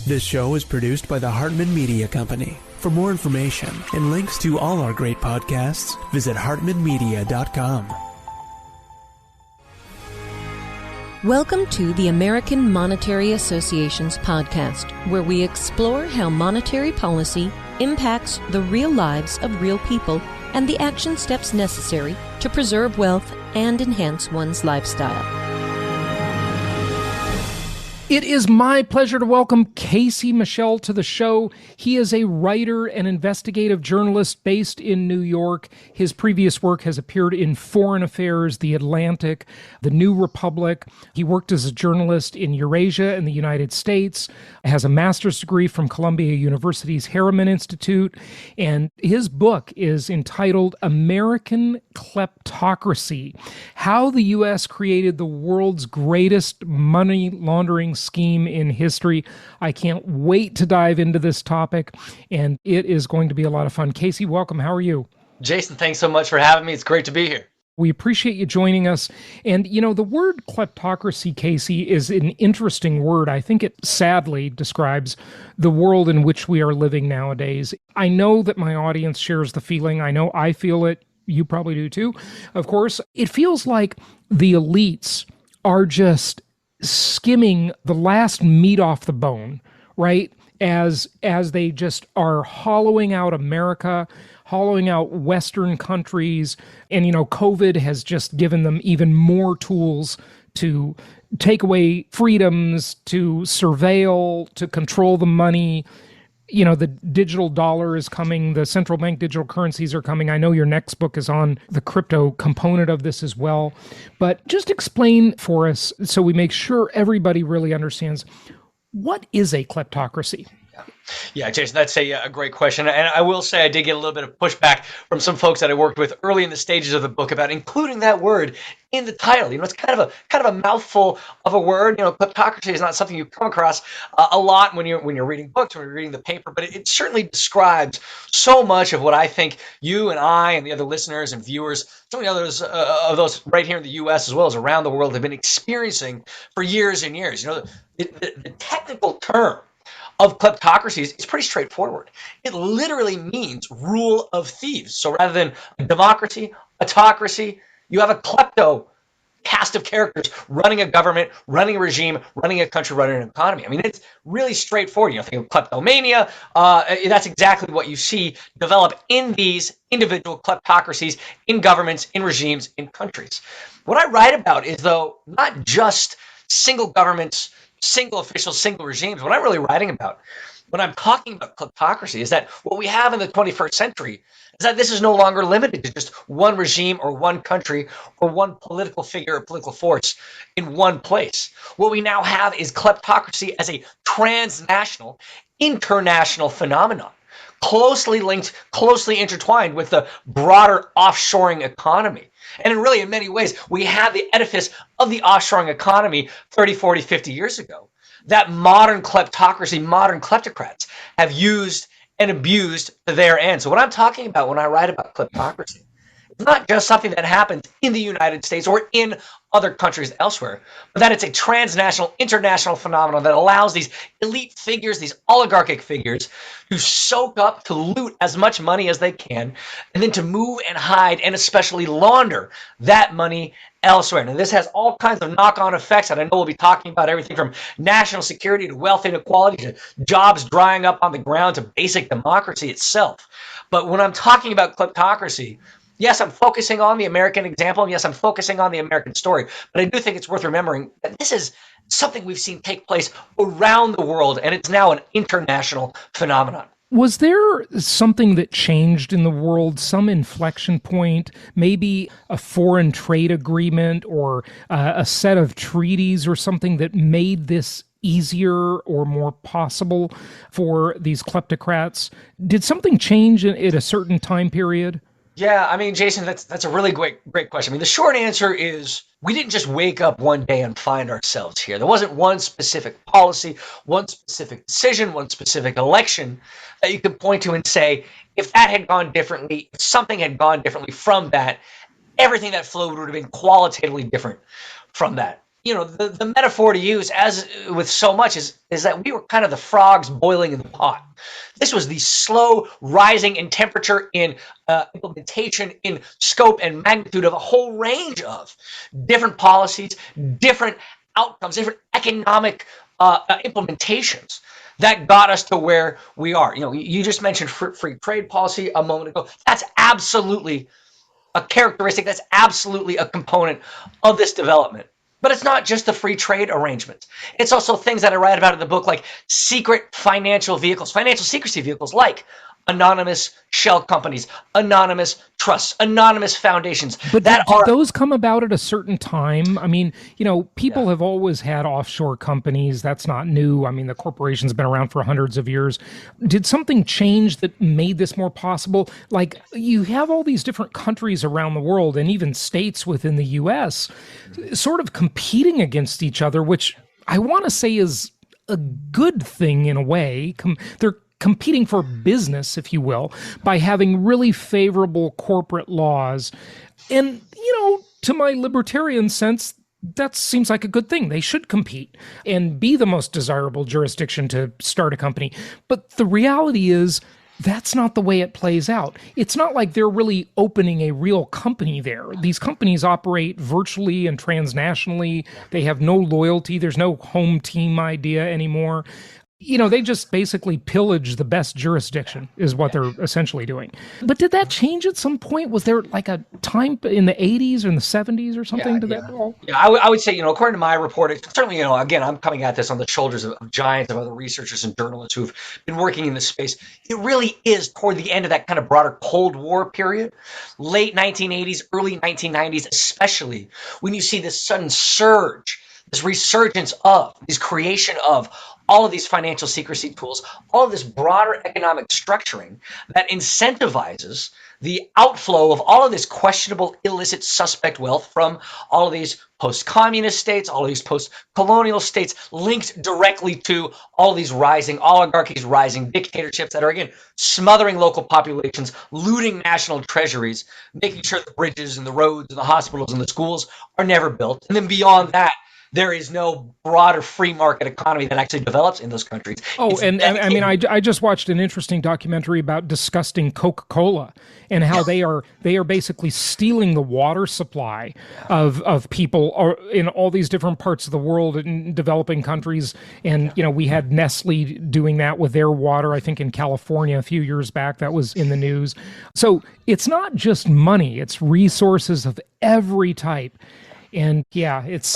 This show is produced by the Hartman Media Company. For more information and links to all our great podcasts, visit hartmanmedia.com. Welcome to the American Monetary Association's podcast, where we explore how monetary policy impacts the real lives of real people and the action steps necessary to preserve wealth and enhance one's lifestyle. It is my pleasure to welcome Casey Michel to the show. He is a writer and investigative journalist based in New York. His previous work has appeared in Foreign Affairs, The Atlantic, The New Republic. He worked as a journalist in Eurasia and the United States, has a master's degree from Columbia University's Harriman Institute, and his book is entitled American Kleptocracy: How the U.S. Created the World's Greatest Money Laundering Scheme in History. I can't wait to dive into this topic, and it is going to be a lot of fun. Casey, welcome. How are you? Jason, thanks so much for having me. It's great to be here. We appreciate you joining us. And, you know, the word kleptocracy, Casey, is an interesting word. I think it sadly describes the world in which we are living nowadays. I know that my audience shares the feeling. I know I feel it. You probably do too. Of course, it feels like the elites are just skimming the last meat off the bone, right? As they just are hollowing out America, hollowing out Western countries. And, you know, COVID has just given them even more tools to take away freedoms, to surveil, to control the money. You know, the digital dollar is coming, the central bank digital currencies are coming. I know your next book is on the crypto component of this as well. But just explain for us so we make sure everybody really understands, what is a kleptocracy? Yeah, Jason, that's a great question. And I will say I did get a little bit of pushback from some folks that I worked with early in the stages of the book about including that word in the title. You know, it's kind of a mouthful of a word. You know, kleptocracy is not something you come across a lot when you're reading books, when you're reading the paper, but it certainly describes so much of what I think you and I and the other listeners and viewers, so many others of those right here in the U.S. as well as around the world, have been experiencing for years and years. You know, the technical term of kleptocracy is pretty straightforward. It literally means rule of thieves. So rather than a democracy, autocracy, you have a klepto cast of characters running a government, running a regime, running a country, running an economy. I mean, it's really straightforward. You know, think of kleptomania. That's exactly what you see develop in these individual kleptocracies, in governments, in regimes, in countries. What I write about is, though, not just single governments, single officials, single regimes. What I'm really writing about when I'm talking about kleptocracy is that what we have in the 21st century is that this is no longer limited to just one regime or one country or one political figure or political force in one place. What we now have is kleptocracy as a transnational, international phenomenon, closely linked, closely intertwined with the broader offshoring economy. And really, in many ways, we have the edifice of the offshoring economy 30, 40, 50 years ago that modern kleptocracy, modern kleptocrats have used and abused to their end. So what I'm talking about when I write about kleptocracy, it's not just something that happens in the United States or in other countries elsewhere, but that it's a transnational, international phenomenon that allows these elite figures, these oligarchic figures, to soak up, to loot as much money as they can, and then to move and hide and especially launder that money elsewhere. Now, this has all kinds of knock-on effects, and I know we'll be talking about everything from national security to wealth inequality to jobs drying up on the ground to basic democracy itself. But when I'm talking about kleptocracy, yes, I'm focusing on the American example, and yes, I'm focusing on the American story, but I do think it's worth remembering that this is something we've seen take place around the world, and it's now an international phenomenon. Was there something that changed in the world, some inflection point, maybe a foreign trade agreement or a set of treaties or something that made this easier or more possible for these kleptocrats? Did something change at a certain time period? Yeah, I mean, Jason, that's a really great question. I mean, the short answer is we didn't just wake up one day and find ourselves here. There wasn't one specific policy, one specific decision, one specific election that you could point to and say, if that had gone differently, if something had gone differently from that, everything that flowed would have been qualitatively different from that. the metaphor to use, as with so much, is that we were kind of the frogs boiling in the pot. This was the slow rising in temperature, in implementation, in scope and magnitude of a whole range of different policies, different outcomes, different economic implementations that got us to where we are. You just mentioned free trade policy a moment ago. That's absolutely a characteristic. That's absolutely a component of this development. But it's not just the free trade arrangements. It's also things that I write about in the book, like secret financial vehicles, financial secrecy vehicles, like anonymous shell companies, anonymous trusts, anonymous foundations. But did those come about at a certain time? I mean, people have always had offshore companies. That's not new. I mean, the corporation's been around for hundreds of years. Did something change that made this more possible? Like, you have all these different countries around the world and even states within the U.S. sort of competing against each other, which I want to say is a good thing in a way. They're competing for business, if you will, by having really favorable corporate laws. And, to my libertarian sense, that seems like a good thing. They should compete and be the most desirable jurisdiction to start a company. But the reality is, that's not the way it plays out. It's not like they're really opening a real company there. These companies operate virtually and transnationally. They have no loyalty. There's no home team idea anymore. They just basically pillage the best jurisdiction is what they're essentially doing. But did that change at some point? Was there like a time in the 80s or in the 70s or something to that all? Yeah, I would say, according to my report, it's certainly, again, I'm coming at this on the shoulders of giants, of other researchers and journalists who've been working in this space. It really is toward the end of that kind of broader Cold War period, late 1980s, early 1990s, especially when you see this sudden surge, this resurgence of, this creation of all of these financial secrecy tools, all of this broader economic structuring that incentivizes the outflow of all of this questionable, illicit, suspect wealth from all of these post-communist states, all of these post-colonial states, linked directly to all of these rising oligarchies, rising dictatorships that are, again, smothering local populations, looting national treasuries, making sure the bridges and the roads and the hospitals and the schools are never built. And then beyond that, there is no broader free market economy that actually develops in those countries. I just watched an interesting documentary about disgusting Coca-Cola and how they are basically stealing the water supply of people in all these different parts of the world in developing countries. And, we had Nestle doing that with their water, I think in California a few years back. That was in the news. So it's not just money, it's resources of every type. And it's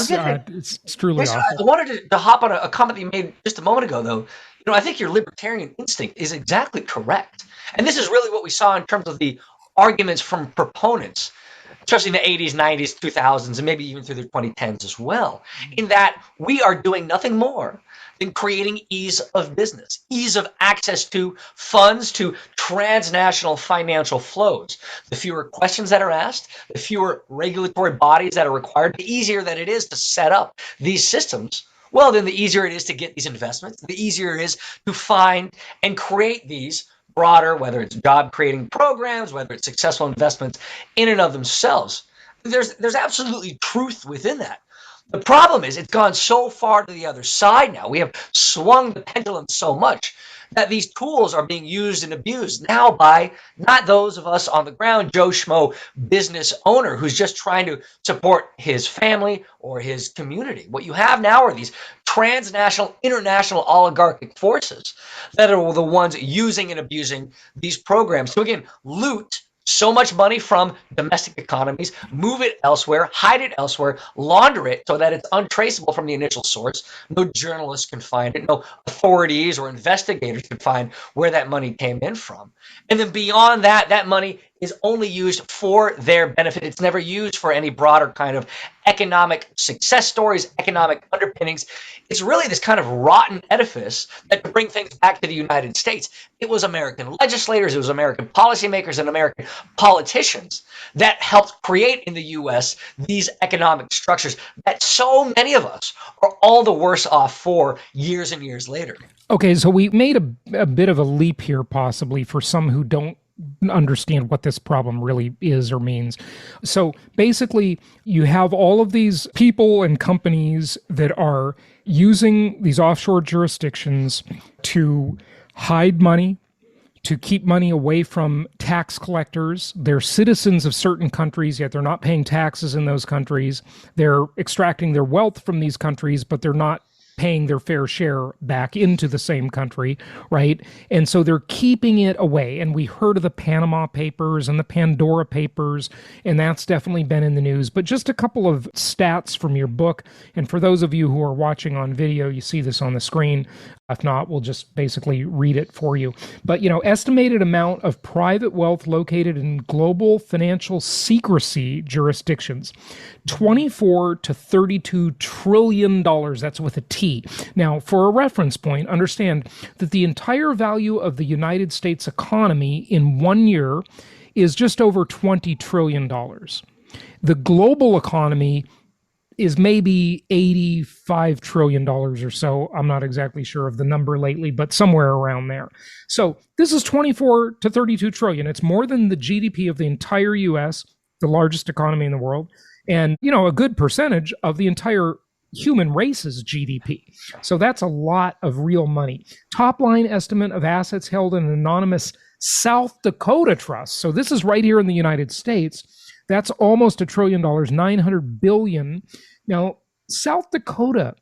truly awful. I wanted to hop on a comment that you made just a moment ago, though. I think your libertarian instinct is exactly correct. And this is really what we saw in terms of the arguments from proponents, especially in the 80s, 90s, 2000s, and maybe even through the 2010s as well, in that we are doing nothing more than creating ease of business, ease of access to funds, to transnational financial flows. The fewer questions that are asked, the fewer regulatory bodies that are required, the easier that it is to set up these systems, well, then the easier it is to get these investments, the easier it is to find and create these broader, whether it's job-creating programs, whether it's successful investments in and of themselves. There's absolutely truth within that. The problem is it's gone so far to the other side now. We have swung the pendulum so much that these tools are being used and abused now by not those of us on the ground, Joe Schmo business owner who's just trying to support his family or his community. What you have now are these transnational, international oligarchic forces that are the ones using and abusing these programs to, again, loot so much money from domestic economies, move it elsewhere, hide it elsewhere, launder it so that it's untraceable from the initial source. No journalists can find it. No authorities or investigators can find where that money came in from. And then beyond that, that money is only used for their benefit. It's never used for any broader kind of economic success stories, economic underpinnings. It's really this kind of rotten edifice that, to bring things back to the United States, it was American legislators, it was American policymakers and American politicians that helped create in the U.S. these economic structures that so many of us are all the worse off for years and years later. Okay, so we made a bit of a leap here possibly for some who don't understand what this problem really is or means. So basically, you have all of these people and companies that are using these offshore jurisdictions to hide money, to keep money away from tax collectors. They're citizens of certain countries, yet they're not paying taxes in those countries. They're extracting their wealth from these countries, but they're not paying their fair share back into the same country, right? And so they're keeping it away. And we heard of the Panama Papers and the Pandora Papers, and that's definitely been in the news. But just a couple of stats from your book. And for those of you who are watching on video, you see this on the screen. If not, we'll just basically read it for you. But, estimated amount of private wealth located in global financial secrecy jurisdictions, $24 to $32 trillion. That's with a T. Now, for a reference point, understand that the entire value of the United States economy in 1 year is just over $20 trillion. The global economy is maybe $85 trillion or so. I'm not exactly sure of the number lately, but somewhere around there. So this is 24 to 32 trillion. It's more than the GDP of the entire US, the largest economy in the world, and, a good percentage of the entire human race's GDP. So that's a lot of real money. Top line estimate of assets held in an anonymous South Dakota trust. So this is right here in the United States. That's almost $1 trillion, 900 billion. Now, South Dakota,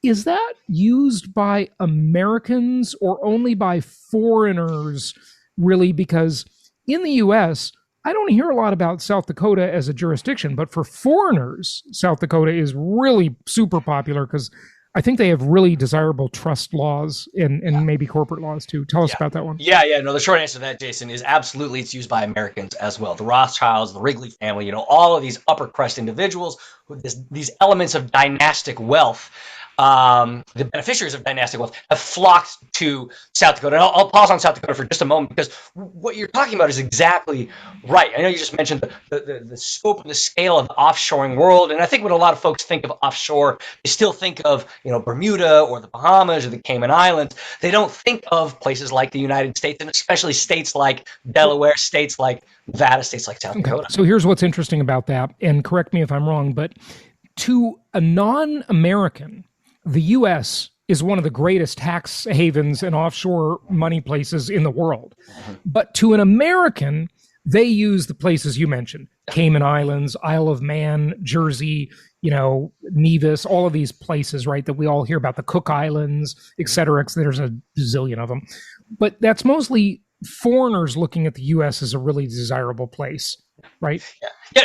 is that used by Americans or only by foreigners, really? Because in the US, I don't hear a lot about South Dakota as a jurisdiction, but for foreigners, South Dakota is really super popular because I think they have really desirable trust laws and maybe corporate laws too. Tell us about that one. No, the short answer to that, Jason, is absolutely it's used by Americans as well. The Rothschilds, the Wrigley family, all of these upper crust individuals with these elements of dynastic wealth. The beneficiaries of dynastic wealth have flocked to South Dakota. And I'll pause on South Dakota for just a moment because what you're talking about is exactly right. I know you just mentioned the scope and the scale of the offshoring world. And I think when a lot of folks think of offshore, they still think of, Bermuda or the Bahamas or the Cayman Islands. They don't think of places like the United States and especially states like Delaware, states like Nevada, states like South Dakota. So here's what's interesting about that. And correct me if I'm wrong, but to a non-American, the U.S. is one of the greatest tax havens and offshore money places in the world. But to an American, they use the places you mentioned, Cayman Islands, Isle of Man, Jersey, Nevis, all of these places, right, that we all hear about, the Cook Islands, et cetera. There's a zillion of them. But that's mostly foreigners looking at the U.S. as a really desirable place. Right?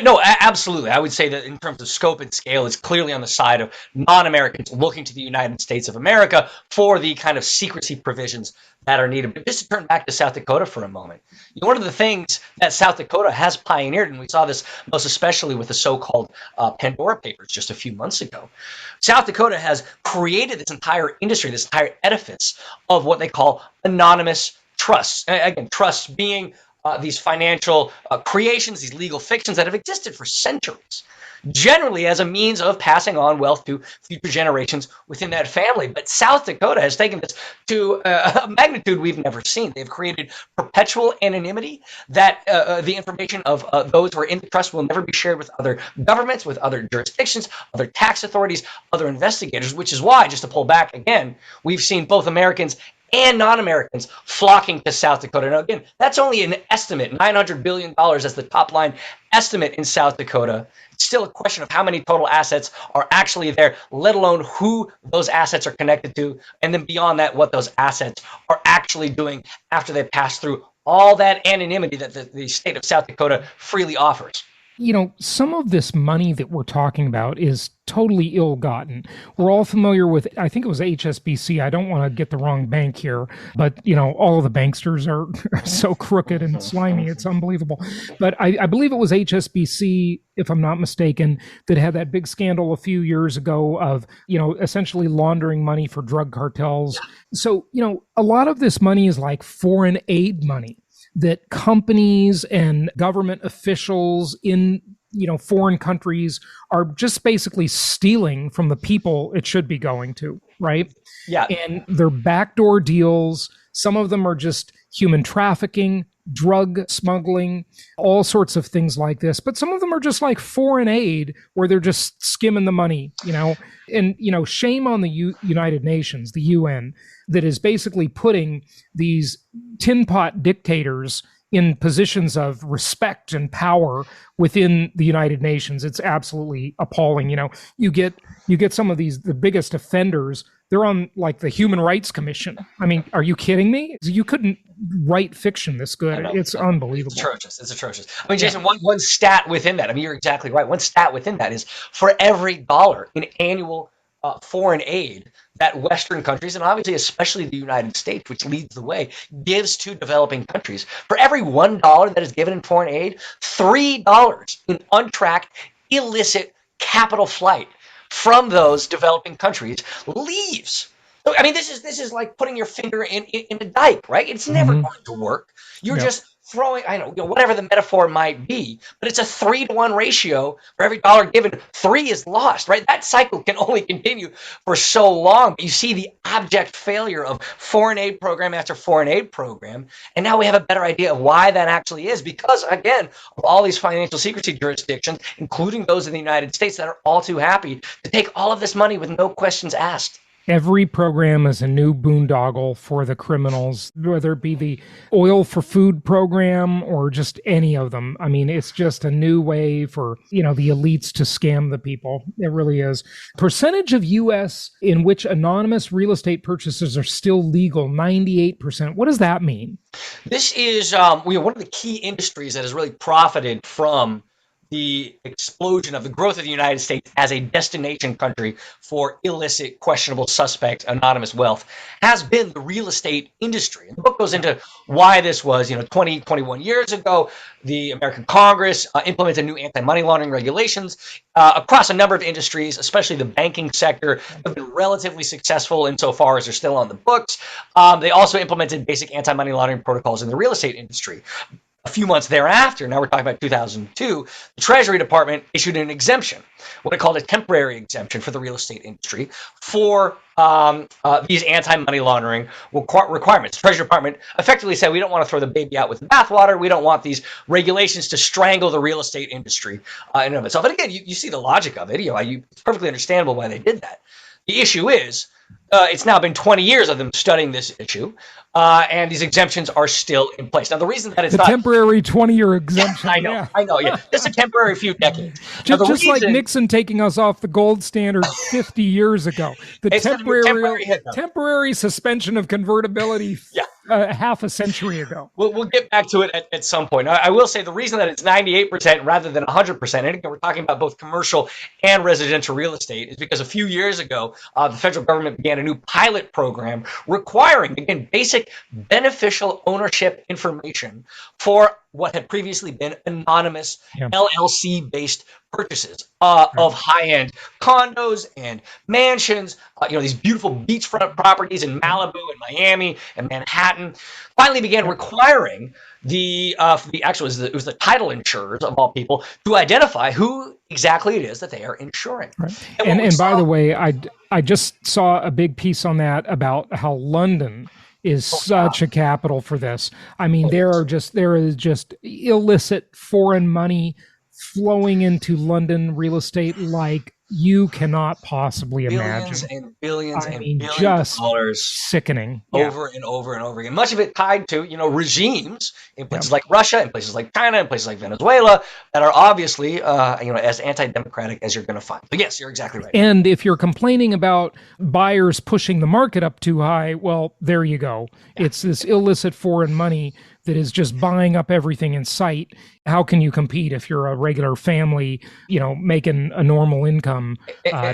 No, absolutely. I would say that in terms of scope and scale, it's clearly on the side of non-Americans looking to the United States of America for the kind of secrecy provisions that are needed. But just to turn back to South Dakota for a moment, one of the things that South Dakota has pioneered, and we saw this most especially with the so-called Pandora Papers just a few months ago, South Dakota has created this entire industry, this entire edifice of what they call anonymous trusts. Again, trusts being these financial creations, these legal fictions that have existed for centuries, generally as a means of passing on wealth to future generations within that family. But South Dakota has taken this to a magnitude we've never seen. They've created perpetual anonymity that the information of those who are in the trust will never be shared with other governments, with other jurisdictions, other tax authorities, other investigators, which is why, just to pull back again, we've seen both Americans and non-Americans flocking to South Dakota. Now, again, that's only an estimate, $900 billion as the top line estimate in South Dakota. It's still a question of how many total assets are actually there, let alone who those assets are connected to, and then beyond that, what those assets are actually doing after they pass through all that anonymity that the state of South Dakota freely offers. Some of this money that we're talking about is totally ill-gotten. We're all familiar with, I think it was HSBC. I don't want to get the wrong bank here, but, all of the banksters are so crooked and slimy. It's unbelievable. But I believe it was HSBC, if I'm not mistaken, that had that big scandal a few years ago of, essentially laundering money for drug cartels. So, a lot of this money is like foreign aid money that companies and government officials in foreign countries are just basically stealing from the people it should be going to, right? Yeah. And they're backdoor deals. Some of them are just human trafficking, drug smuggling, all sorts of things like this. But some of them are just like foreign aid where they're just skimming the money, and, shame on the United Nations, the UN, that is basically putting these tin pot dictators in positions of respect and power within the United Nations. It's absolutely appalling. You get some of the biggest offenders. They're on like the Human Rights Commission. I mean, are you kidding me? You couldn't write fiction this good. It's unbelievable. It's atrocious. I mean, Jason, one stat within that, I mean, you're exactly right. One stat within that is for every dollar in annual foreign aid that Western countries, and obviously especially the United States, which leads the way, gives to developing countries, for every $1 that is given in foreign aid, $3 in untracked, illicit capital flight from those developing countries leaves. So, I mean, this is like putting your finger in a dike, right? It's never going to work. You're just throwing, whatever the metaphor might be, but it's a 3-to-1 ratio. For every dollar given, 3 is lost, right? That cycle can only continue for so long. But you see the abject failure of foreign aid program after foreign aid program. And now we have a better idea of why that actually is, because, again, of all these financial secrecy jurisdictions, including those in the United States, that are all too happy to take all of this money with no questions asked. Every program is a new boondoggle for the criminals, whether it be the oil for food program or just any of them. I mean, it's just a new way for, the elites to scam the people. It really is. Percentage of U.S. in which anonymous real estate purchases are still legal, 98%. What does that mean? This is one of the key industries that has really profited from the explosion of the growth of the United States as a destination country for illicit, questionable, suspect, anonymous wealth has been the real estate industry. And the book goes into why this was. 21 years ago, the American Congress implemented new anti-money laundering regulations across a number of industries, especially the banking sector, have been relatively successful insofar as they're still on the books. They also implemented basic anti-money laundering protocols in the real estate industry. A few months thereafter, now we're talking about 2002, the Treasury Department issued an exemption, what it called a temporary exemption for the real estate industry for these anti-money laundering requirements. The Treasury Department effectively said, we don't want to throw the baby out with the bathwater. We don't want these regulations to strangle the real estate industry in and of itself. And again, you see the logic of it. It's perfectly understandable why they did that. The issue is, it's now been 20 years of them studying this issue, and these exemptions are still in place. Now, the reason that it's not temporary 20-year exemption. Yeah, I know, just a temporary few decades. Just like Nixon taking us off the gold standard 50 years ago. The temporary suspension of convertibility half a century ago. We'll get back to it at some point. I will say the reason that it's 98% rather than 100%, and again, we're talking about both commercial and residential real estate, is because a few years ago, the federal government began a new pilot program requiring, again, basic beneficial ownership information for what had previously been anonymous LLC-based purchases of high-end condos and mansions, these beautiful beachfront properties in Malibu and Miami and Manhattan, finally began requiring it was the title insurers of all people to identify who exactly it is that they are insuring. Right. And by the way, I just saw a big piece on that about how London is such a capital for this. I mean, there is just illicit foreign money flowing into London real estate like you cannot possibly imagine. Billions and billions just of dollars sickening over and over and over again. Much of it tied to, regimes in places like Russia, in places like China, in places like Venezuela that are obviously, as anti-democratic as you're going to find. But yes, you're exactly right. And if you're complaining about buyers pushing the market up too high, well, there you go. Yeah. It's this illicit foreign money that is just buying up everything in sight. How can you compete if you're a regular family, making a normal income,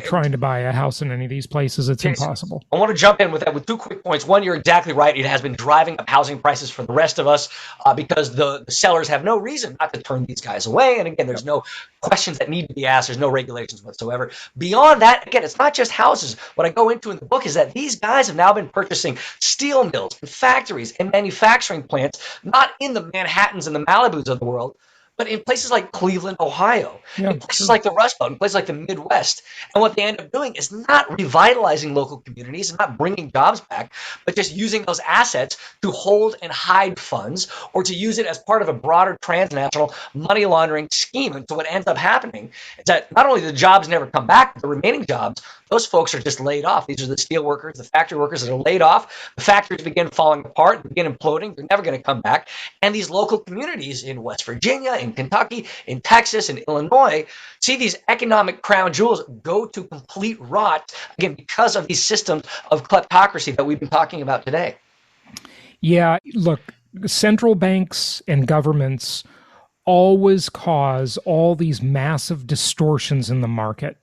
trying to buy a house in any of these places? It's impossible. I want to jump in with that with 2 quick points. One, you're exactly right. It has been driving up housing prices for the rest of us because the sellers have no reason not to turn these guys away. And again, there's no questions that need to be asked. There's no regulations whatsoever. Beyond that, again, it's not just houses. What I go into in the book is that these guys have now been purchasing steel mills and factories and manufacturing plants, not in the Manhattans and the Malibus of the world, but in places like Cleveland, Ohio, Yeah, in places sure. like the Rust Belt, in places like the Midwest. And what they end up doing is not revitalizing local communities and not bringing jobs back, but just using those assets to hold and hide funds or to use it as part of a broader transnational money laundering scheme. And so what ends up happening is that not only the jobs never come back, but the remaining jobs, those folks are just laid off. These are the steel workers, the factory workers that are laid off. The factories begin falling apart, begin imploding. They're never going to come back. And these local communities in West Virginia, in Kentucky, in Texas, in Illinois, see these economic crown jewels go to complete rot, again, because of these systems of kleptocracy that we've been talking about today. Yeah, look, central banks and governments always cause all these massive distortions in the market.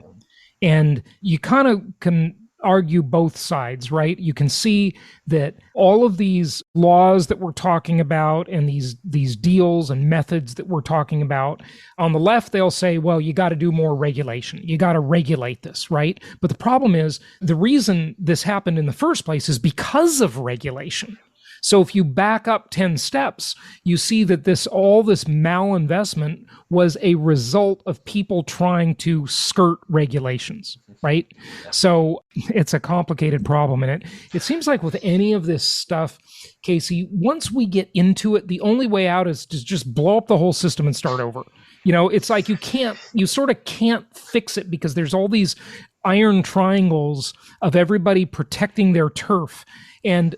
And you kind of can argue both sides, right? You can see that all of these laws that we're talking about and these deals and methods that we're talking about, on the left, they'll say, well, you got to do more regulation. You got to regulate this, right? But the problem is the reason this happened in the first place is because of regulation. So if you back up 10 steps, you see that all this malinvestment was a result of people trying to skirt regulations, right? So it's a complicated problem. And it seems like with any of this stuff, Casey, once we get into it, the only way out is to just blow up the whole system and start over. It's like you sort of can't fix it because there's all these iron triangles of everybody protecting their turf. And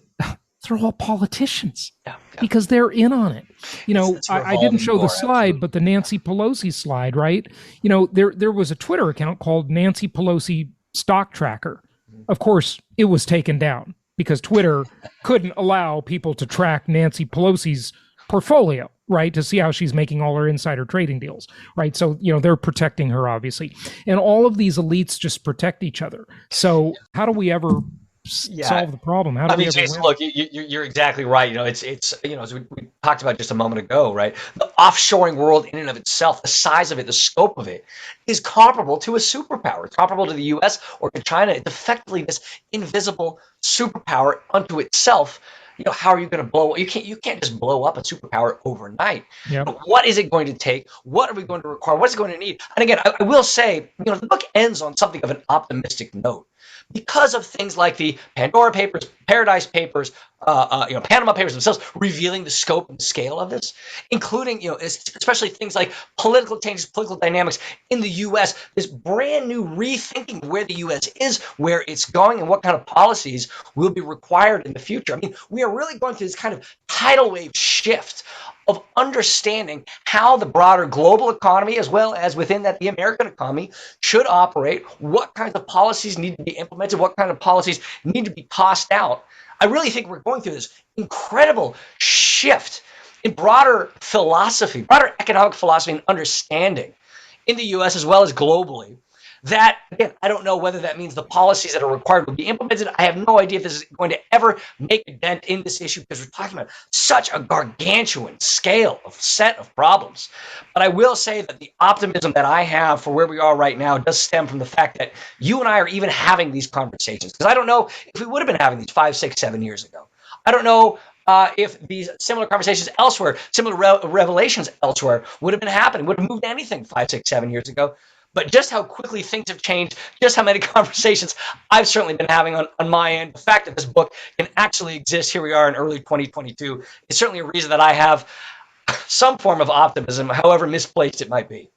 they're all politicians because they're in on it. I didn't show the slide, but the Nancy Pelosi slide, right? There was a Twitter account called Nancy Pelosi Stock Tracker. Of course, it was taken down because Twitter couldn't allow people to track Nancy Pelosi's portfolio, right? To see how she's making all her insider trading deals, right? So, they're protecting her, obviously. And all of these elites just protect each other. So how do we ever solve the problem? How do we Jason, look, you're exactly right. It's as we talked about just a moment ago, right? The offshoring world in and of itself, the size of it, the scope of it, is comparable to a superpower. It's comparable to the U.S. or to China. It's effectively this invisible superpower unto itself. How are you going to blow? You can't just blow up a superpower overnight. Yep. What is it going to take? What are we going to require? What's it going to need? And again, I will say, the book ends on something of an optimistic note. Because of things like the Pandora Papers, Paradise Papers, Panama Papers themselves, revealing the scope and scale of this, including, especially things like political changes, political dynamics in the U.S., this brand new rethinking of where the U.S. is, where it's going, and what kind of policies will be required in the future. I mean, we are really going through this kind of tidal wave shift of understanding how the broader global economy, as well as within that the American economy, should operate, what kinds of policies need to be implemented, what kind of policies need to be tossed out. I really think we're going through this incredible shift in broader philosophy, broader economic philosophy and understanding in the U.S. as well as globally. That, again, I don't know whether that means the policies that are required will be implemented. I have no idea if this is going to ever make a dent in this issue because we're talking about such a gargantuan scale of set of problems. But I will say that the optimism that I have for where we are right now does stem from the fact that you and I are even having these conversations. Because I don't know if we would have been having these 5, 6, 7 years ago. I don't know if these similar conversations elsewhere, similar revelations elsewhere would have been happening, would have moved anything 5, 6, 7 years ago. But just how quickly things have changed, just how many conversations I've certainly been having on my end, the fact that this book can actually exist, here we are in early 2022, is certainly a reason that I have some form of optimism, however misplaced it might be.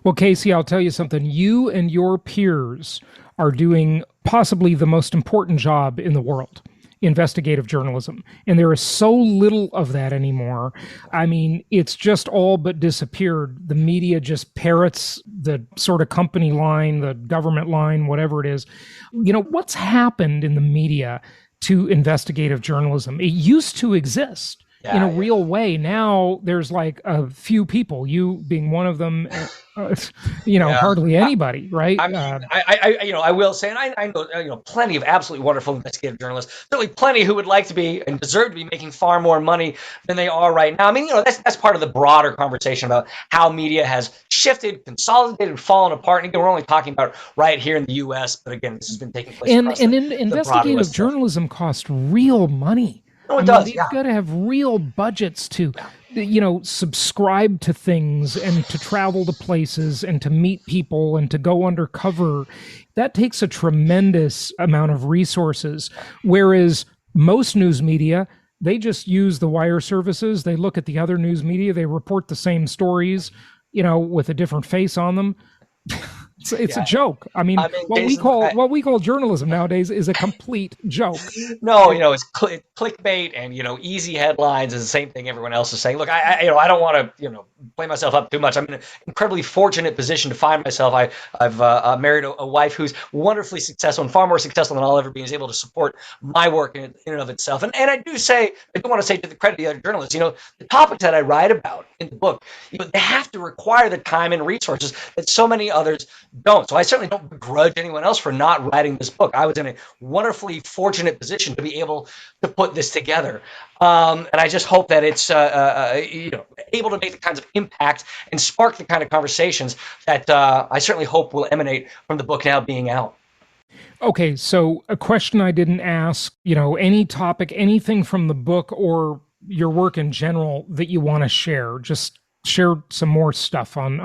Well, Casey, I'll tell you something. You and your peers are doing possibly the most important job in the world. Investigative journalism. And there is so little of that anymore. I mean, it's just all but disappeared. The media just parrots the sort of company line, the government line, whatever it is. What's happened in the media to investigative journalism? It used to exist in a real way. Now there's like a few people, you being one of them, hardly anybody, right? I will say, and I know, plenty of absolutely wonderful investigative journalists, certainly plenty who would like to be and deserve to be making far more money than they are right now. I mean, that's part of the broader conversation about how media has shifted, consolidated, fallen apart. And again, we're only talking about right here in the U.S., but again, this has been taking place. Investigative journalism costs real money. No, it does. They've got to have real budgets to subscribe to things and to travel to places and to meet people and to go undercover. That takes a tremendous amount of resources. Whereas most news media, they just use the wire services. They look at the other news media. They report the same stories, with a different face on them. It's a joke. I mean, what we call journalism nowadays is a complete joke. No, it's clickbait and easy headlines is the same thing everyone else is saying. Look, I don't want to play myself up too much. I'm in an incredibly fortunate position to find myself. I've married a wife who's wonderfully successful and far more successful than I'll ever be, and is able to support my work in and of itself. And I do want to say to the credit of the other journalists, the topics that I write about in the book, they have to require the time and resources that so many others don't. So I certainly don't begrudge anyone else for not writing this book. I was in a wonderfully fortunate position to be able to put this together. And I just hope that it's able to make the kinds of impact and spark the kind of conversations that I certainly hope will emanate from the book now being out. Okay, so a question I didn't ask, any topic, anything from the book or your work in general that you want to share, just share some more stuff on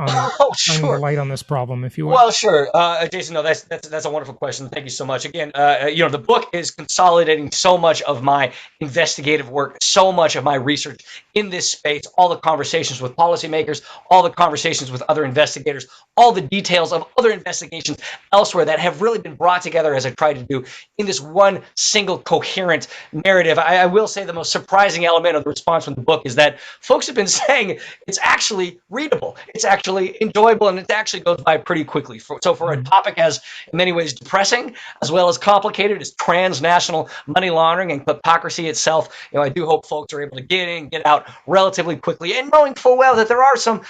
shining the light on this problem, if you will. Well, sure, Jason. No, that's a wonderful question. Thank you so much. Again, the book is consolidating so much of my investigative work, so much of my research in this space, all the conversations with policymakers, all the conversations with other investigators, all the details of other investigations elsewhere that have really been brought together as I tried to do in this one single coherent narrative. I will say the most surprising element of the response from the book is that folks have been saying it's actually readable, it's actually enjoyable, and it actually goes by pretty quickly. So for a topic as in many ways depressing as well as complicated as transnational money laundering and kleptocracy itself, I do hope folks are able to get in, get out relatively quickly, and knowing full well that there are some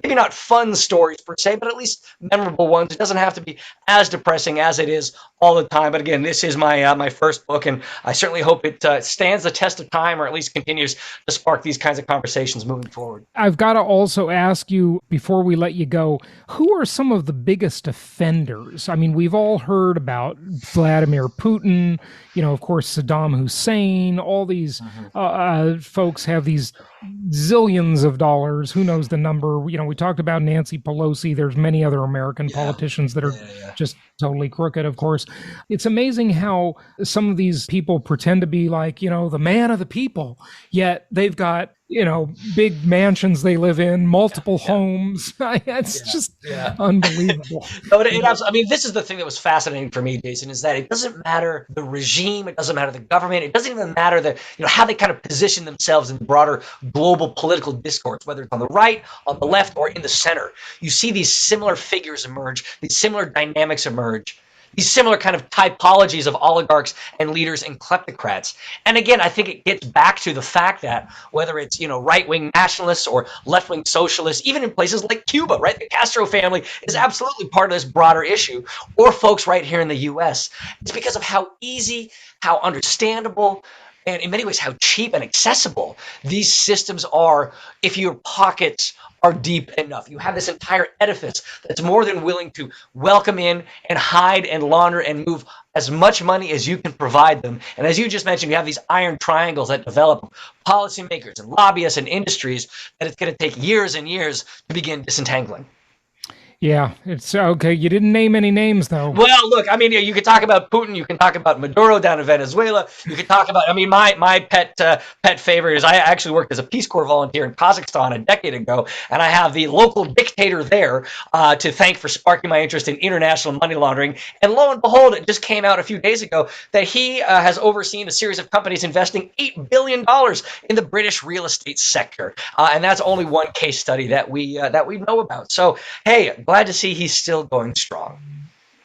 maybe not fun stories per se, but at least memorable ones. It doesn't have to be as depressing as it is all the time. But again, this is my first book, and I certainly hope it stands the test of time, or at least continues to spark these kinds of conversations moving forward. I've got to also ask you, before we let you go, who are some of the biggest offenders? I mean, we've all heard about Vladimir Putin, of course, Saddam Hussein, all these folks have these zillions of dollars. Who knows the number? We talked about Nancy Pelosi. There's many other American politicians that are just totally crooked, of course. It's amazing how some of these people pretend to be like, the man of the people, yet they've got, big mansions they live in, multiple homes. It's just unbelievable. This is the thing that was fascinating for me, Jason, is that it doesn't matter the regime, it doesn't matter the government, it doesn't even matter how they kind of position themselves in the broader global political discourse, whether it's on the right, on the left, or in the center. You see these similar figures emerge, these similar dynamics emerge, these similar kind of typologies of oligarchs and leaders and kleptocrats. And again, I think it gets back to the fact that whether it's, right-wing nationalists or left-wing socialists, even in places like Cuba, right? The Castro family is absolutely part of this broader issue, or folks right here in the U.S. It's because of how easy, how understandable, and in many ways how cheap and accessible these systems are if your pockets are deep enough. You have this entire edifice that's more than willing to welcome in and hide and launder and move as much money as you can provide them. And as you just mentioned, you have these iron triangles that develop policymakers and lobbyists and industries that it's going to take years and years to begin disentangling. Yeah, it's okay. You didn't name any names, though. Well, look, you could talk about Putin. You can talk about Maduro down in Venezuela. You could talk about, my pet favorite is I actually worked as a Peace Corps volunteer in Kazakhstan a decade ago, and I have the local dictator there to thank for sparking my interest in international money laundering. And lo and behold, it just came out a few days ago that he has overseen a series of companies investing $8 billion in the British real estate sector. And that's only one case study that we know about. So, hey, glad to see he's still going strong.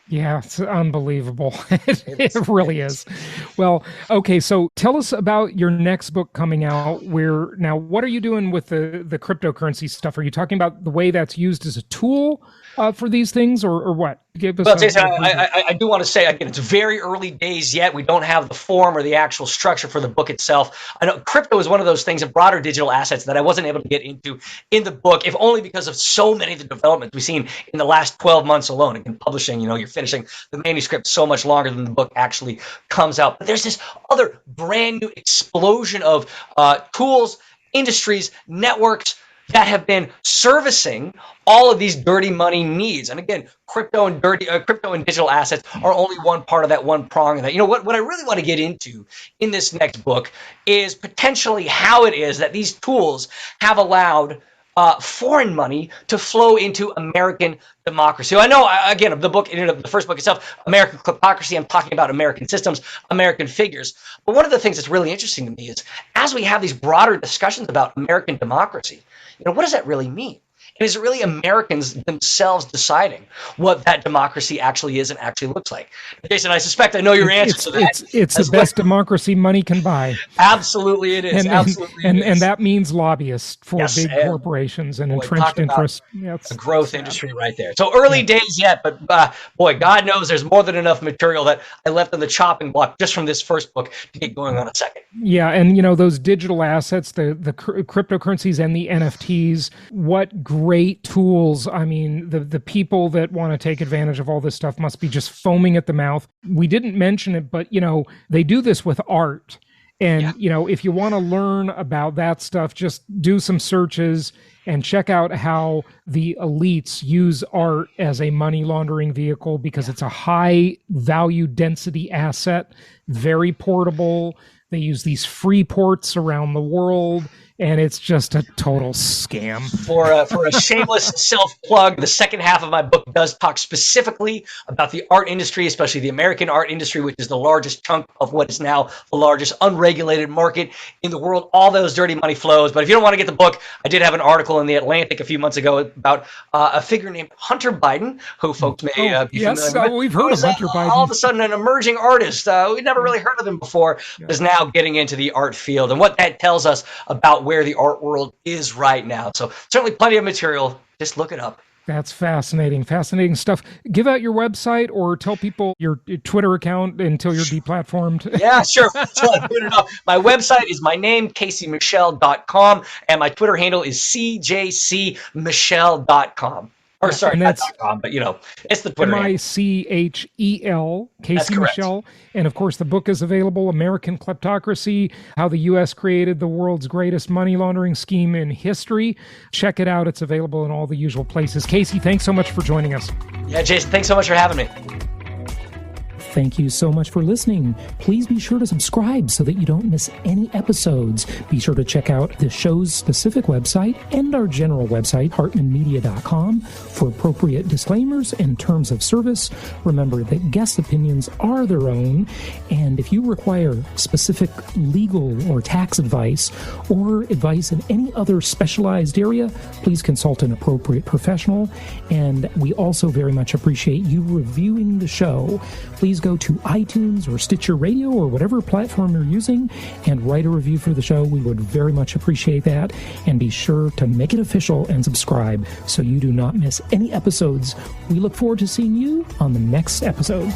Yeah, it's unbelievable. It really is. Well, okay, so tell us about your next book coming out. Now, what are you doing with the cryptocurrency stuff? Are you talking about the way that's used as a tool for these things, or what? Well, Jason, I do want to say, again, it's very early days yet. We don't have the form or the actual structure for the book itself. I know crypto is one of those things, and broader digital assets, that I wasn't able to get into in the book, if only because of so many of the developments we've seen in the last 12 months alone. Again, publishing, you're finishing the manuscript so much longer than the book actually comes out. But there's this other brand new explosion of tools industries, networks that have been servicing all of these dirty money needs. And again, crypto and digital assets are only one part of that, one prong of that. What I really want to get into in this next book is potentially how it is that these tools have allowed foreign money to flow into American democracy. I know, again, the first book itself, American Kleptocracy, I'm talking about American systems, American figures. But one of the things that's really interesting to me is as we have these broader discussions about American democracy, what does that really mean? And is it really Americans themselves deciding what that democracy actually is and actually looks like? Jason, I suspect I know your answer to that. It's the best democracy money can buy. Absolutely it is. And that means lobbyists for big corporations and entrenched interests. A growth industry right there. So early days yet, but God knows there's more than enough material that I left on the chopping block just from this first book to get going on a second. Yeah, and those digital assets, the cryptocurrencies and the NFTs, what great tools. I mean, the people that want to take advantage of all this stuff must be just foaming at the mouth. We didn't mention it, but they do this with art. And if you want to learn about that stuff, just do some searches and check out how the elites use art as a money laundering vehicle, because it's a high value density asset, very portable. They use these free ports around the world, and it's just a total scam. For a shameless self-plug, the second half of my book does talk specifically about the art industry, especially the American art industry, which is the largest chunk of what is now the largest unregulated market in the world. All those dirty money flows. But if you don't want to get the book, I did have an article in The Atlantic a few months ago about a figure named Hunter Biden, who folks may be familiar with. We've heard of Hunter Biden. All of a sudden, an emerging artist. We'd never really heard of him before, is now getting into the art field. And what that tells us about where the art world is right now. So certainly plenty of material. Just look it up. That's fascinating stuff. Give out your website or tell people your Twitter account until you're deplatformed. Yeah, sure. My website is my name, CaseyMichel.com, and my Twitter handle is CJCMichel.com. Or sorry, not .com, but it's the Twitter handle. Michel, Casey Michel. And of course, the book is available, American Kleptocracy, How the U.S. Created the World's Greatest Money Laundering Scheme in History. Check it out. It's available in all the usual places. Casey, thanks so much for joining us. Yeah, Jason, thanks so much for having me. Thank you so much for listening. Please be sure to subscribe so that you don't miss any episodes. Be sure to check out the show's specific website and our general website, hartmanmedia.com, for appropriate disclaimers and terms of service. Remember that guest opinions are their own, and if you require specific legal or tax advice or advice in any other specialized area, please consult an appropriate professional. And we also very much appreciate you reviewing the show. Please go to iTunes or Stitcher Radio or whatever platform you're using and write a review for the show. We would very much appreciate that. And be sure to make it official and subscribe so you do not miss any episodes. We look forward to seeing you on the next episode.